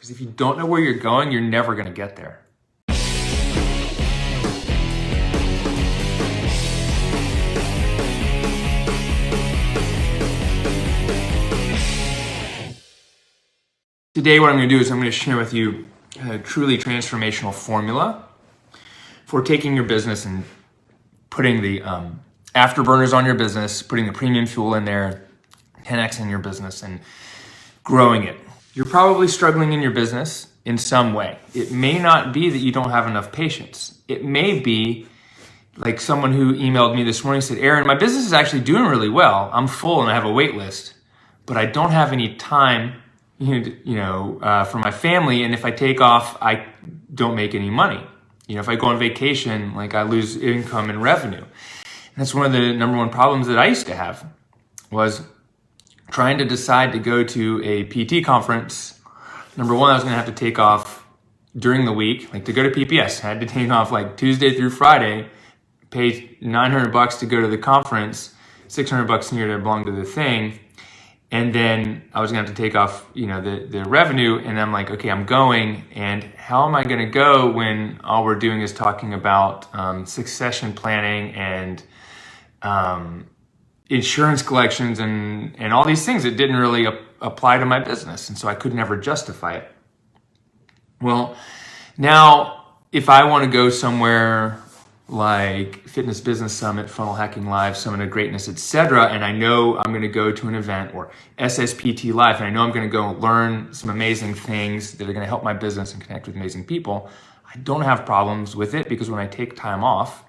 Because if you don't know where you're going, you're never going to get there. Today, what I'm going to do is I'm going to share with you a truly transformational formula for taking your business and putting the afterburners on your business, putting the premium fuel in there, 10x in your business, and growing it. You're probably struggling in your business in some way. It may not be that you don't have enough patience. It may be like someone who emailed me this morning said, Aaron, my business is actually doing really well. I'm full and I have a wait list, but I don't have any time for my family. And if I take off, I don't make any money. If I go on vacation, I lose income and revenue. And that's one of the number one problems that I used to have was trying to decide to go to a PT conference. Number one, I was going to have to take off during the week, to go to PPS. I had to take off Tuesday through Friday, pay $900 to go to the conference, $600 here to belong to the thing. And then I was going to have to take off, the revenue. And I'm like, okay, I'm going. And how am I going to go when all we're doing is talking about succession planning and insurance collections and all these things that didn't really apply to my business. And so I could never justify it. Well, now if I want to go somewhere like Fitness Business Summit, Funnel Hacking Live, Summit of Greatness, etc., and I know I'm going to go to an event, or SSPT Live, and I know I'm going to go learn some amazing things that are going to help my business and connect with amazing people, I don't have problems with it because when I take time off,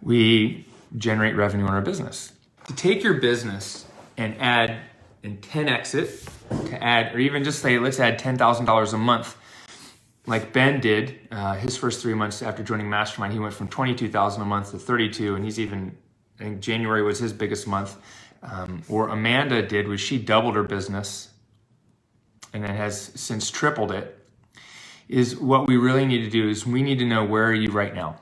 we generate revenue in our business. To take your business and add and 10x it, to add, or even just say, let's add $10,000 a month, like Ben did, his first 3 months after joining Mastermind, he went from $22,000 a month to $32,000, and he's even, I think January was his biggest month. Or Amanda did, was she doubled her business and then has since tripled it. Is what we really need to do is we need to know, where are you right now?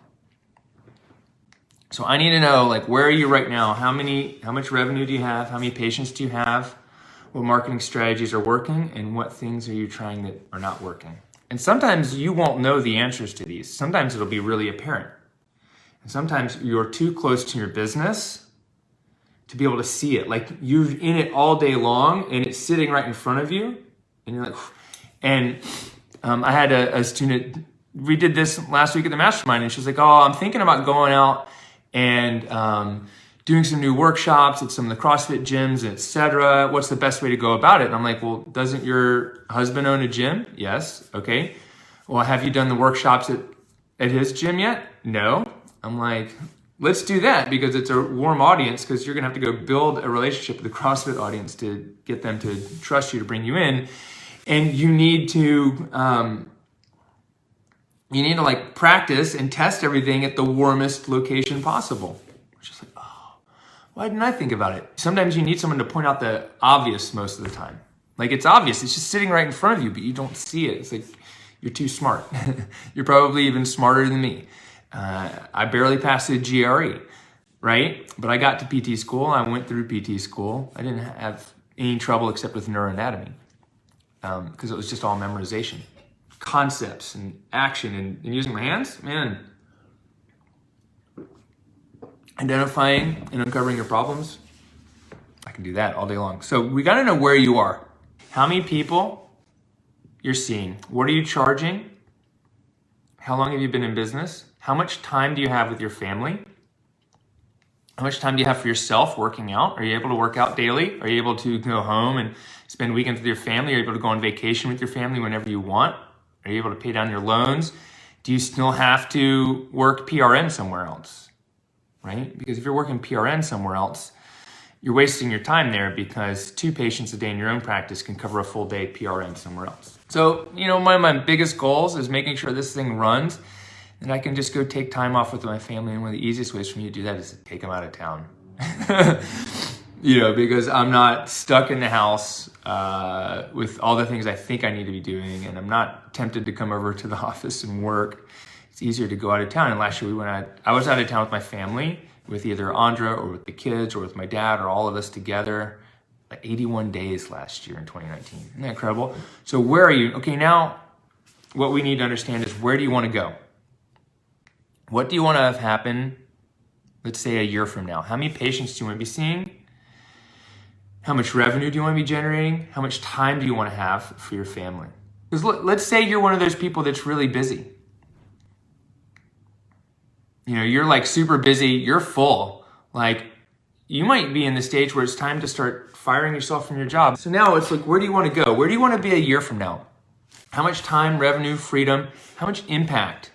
So I need to know, where are you right now? How much revenue do you have? How many patients do you have? What marketing strategies are working? And what things are you trying that are not working? And sometimes you won't know the answers to these. Sometimes it'll be really apparent. And sometimes you're too close to your business to be able to see it. You're in it all day long and it's sitting right in front of you. And you're like, and I had a student, we did this last week at the Mastermind, and she was like, oh, I'm thinking about going out and doing some new workshops at some of the CrossFit gyms, etc. What's the best way to go about it? And I'm like, well, doesn't your husband own a gym? Yes. Okay. Well, have you done the workshops at his gym yet? No. I'm like, let's do that, because it's a warm audience, because you're going to have to go build a relationship with the CrossFit audience to get them to trust you, to bring you in. And you need to practice and test everything at the warmest location possible. It's just like, oh, why didn't I think about it? Sometimes you need someone to point out the obvious most of the time. It's obvious. It's just sitting right in front of you, but you don't see it. It's like, you're too smart. You're probably even smarter than me. I barely passed the GRE, right? But I got to PT school. I went through PT school. I didn't have any trouble except with neuroanatomy, because it was just all memorization. Concepts and action and using my hands, man. Identifying and uncovering your problems, I can do that all day long. So we got to know where you are. How many people you're seeing? What are you charging? How long have you been in business? How much time do you have with your family? How much time do you have for yourself working out? Are you able to work out daily? Are you able to go home and spend weekends with your family? Are you able to go on vacation with your family whenever you want? Are you able to pay down your loans? Do you still have to work PRN somewhere else, right? Because if you're working PRN somewhere else, you're wasting your time there, because 2 patients a day in your own practice can cover a full day PRN somewhere else. So, one of my biggest goals is making sure this thing runs and I can just go take time off with my family. And one of the easiest ways for me to do that is to take them out of town. Because I'm not stuck in the house with all the things I think I need to be doing, and I'm not tempted to come over to the office and work. It's easier to go out of town. And last year I was out of town with my family, with either Andra or with the kids or with my dad or all of us together. like 81 days last year in 2019. Isn't that incredible? So where are you? Okay, now what we need to understand is, where do you want to go? What do you want to have happen, let's say, a year from now? How many patients do you want to be seeing? How much revenue do you want to be generating? How much time do you want to have for your family? Because let's say you're one of those people that's really busy. You know, you're like super busy, you're full. Like, you might be in the stage where it's time to start firing yourself from your job. So now it's like, where do you want to go? Where do you want to be a year from now? How much time, revenue, freedom, how much impact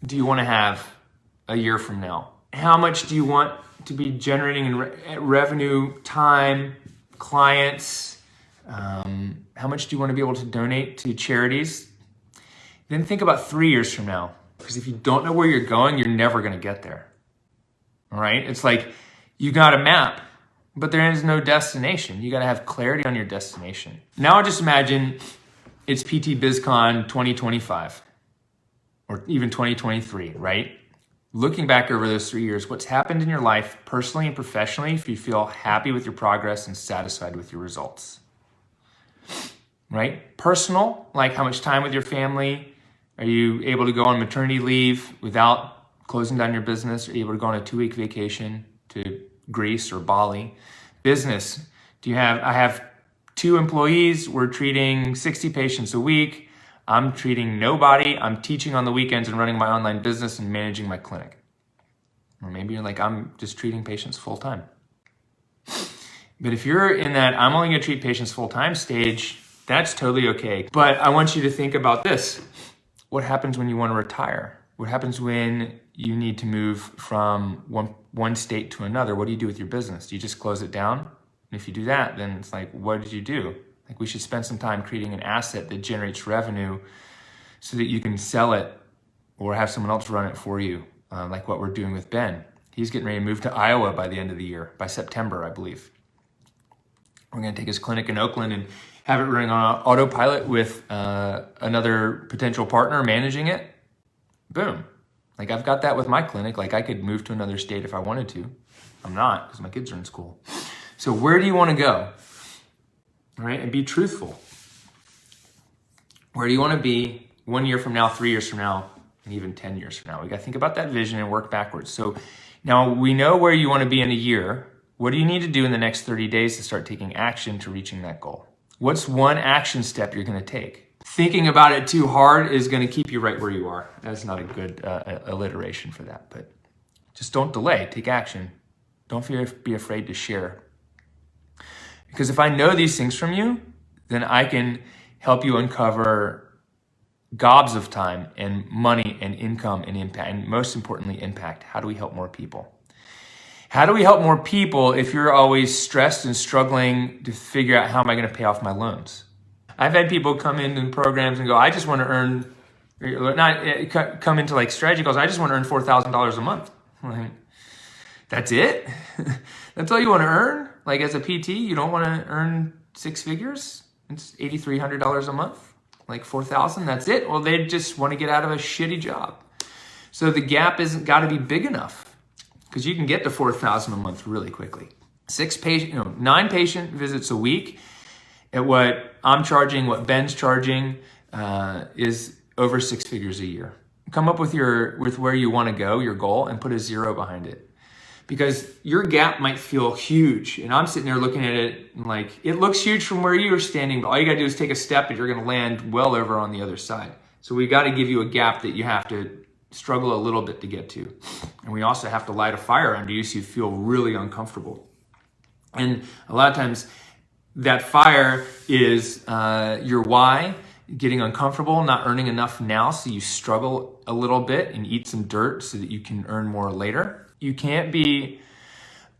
do you want to have a year from now? How much do you want to be generating in revenue, time, clients? How much do you want to be able to donate to charities? Then think about 3 years from now. Because if you don't know where you're going, you're never going to get there. All right? It's like you got a map, but there is no destination. You got to have clarity on your destination. Now just imagine it's PT BizCon 2025 or even 2023, right? Looking back over those 3 years, what's happened in your life personally and professionally, if you feel happy with your progress and satisfied with your results, right? Personal, like how much time with your family. Are you able to go on maternity leave without closing down your business? Are you able to go on a 2-week vacation to Greece or Bali? Business, I have 2 employees. We're treating 60 patients a week. I'm treating nobody. I'm teaching on the weekends and running my online business and managing my clinic. Or maybe you're like, I'm just treating patients full time. But if you're in that I'm only gonna treat patients full time stage, that's totally okay. But I want you to think about this. What happens when you want to retire? What happens when you need to move from one state to another? What do you do with your business? Do you just close it down? And if you do that, then it's like, what did you do? Like, we should spend some time creating an asset that generates revenue so that you can sell it or have someone else run it for you, like what we're doing with Ben. He's getting ready to move to Iowa by the end of the year, by September, I believe. We're going to take his clinic in Oakland and have it running on autopilot with another potential partner managing it. Boom. Like, I've got that with my clinic. Like, I could move to another state if I wanted to. I'm not, because my kids are in school. So where do you want to go? All right, and be truthful. Where do you want to be 1 year from now, 3 years from now, and even 10 years from now? We got to think about that vision and work backwards. So now we know where you want to be in a year. What do you need to do in the next 30 days to start taking action to reaching that goal? What's one action step you're going to take? Thinking about it too hard is going to keep you right where you are. That's not a good alliteration for that, but just don't delay. Take action. Don't be afraid to share. Because if I know these things from you, then I can help you uncover gobs of time and money and income and impact, and most importantly, impact. How do we help more people? How do we help more people if you're always stressed and struggling to figure out, how am I going to pay off my loans? I've had people come in programs and go, I just want to earn, come into like strategy calls, I just want to earn $4,000 a month. Like, that's it? That's all you want to earn? Like, as a PT, you don't want to earn 6 figures? It's $8,300 a month? Like $4,000, that's it? Well, they just want to get out of a shitty job. So the gap isn't got to be big enough, because you can get to $4,000 a month really quickly. 9 patient visits a week at what I'm charging, what Ben's charging, is over 6 figures a year. Come up with where you want to go, your goal, and put a 0 behind it. Because your gap might feel huge, and I'm sitting there looking at it and like, it looks huge from where you're standing, but all you gotta do is take a step and you're gonna land well over on the other side. So we gotta give you a gap that you have to struggle a little bit to get to. And we also have to light a fire under you so you feel really uncomfortable. And a lot of times that fire is your why, getting uncomfortable, not earning enough now, so you struggle a little bit and eat some dirt so that you can earn more later. You can't be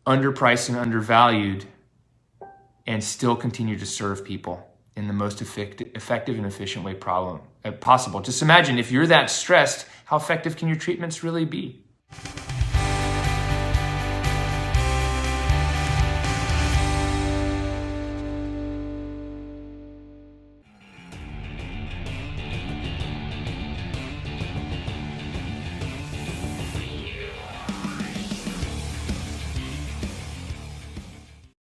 underpriced and undervalued and still continue to serve people in the most effective and efficient way possible. Just imagine, if you're that stressed, how effective can your treatments really be?